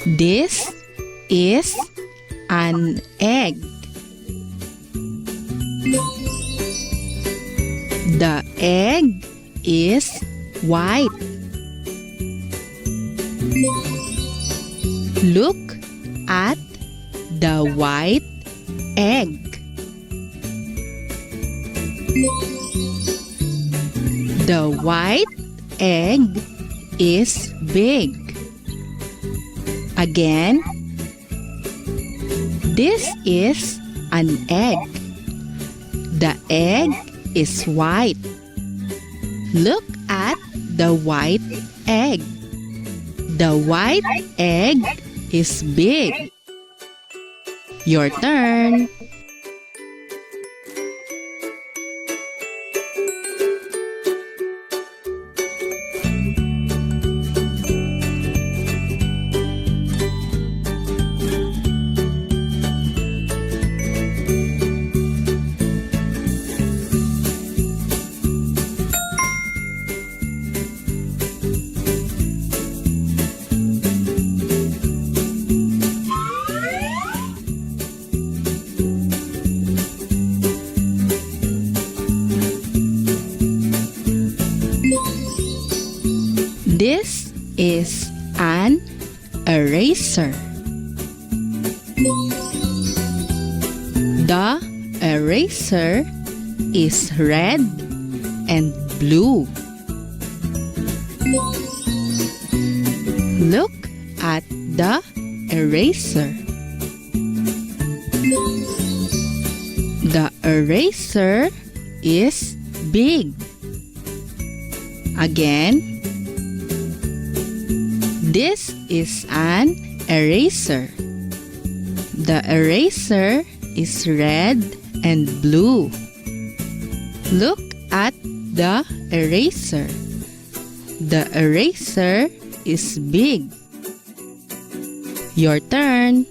This is an egg. The egg is white. Look at the white egg. The white egg is big. Again, this is an egg. The egg is white. Look at the white egg. The white egg is big. Your turn. This is an eraser. The eraser is red and blue. Look at the eraser. The eraser is big. Again, this is an eraser. The eraser is red and blue. Look at the eraser. The eraser is big. Your turn.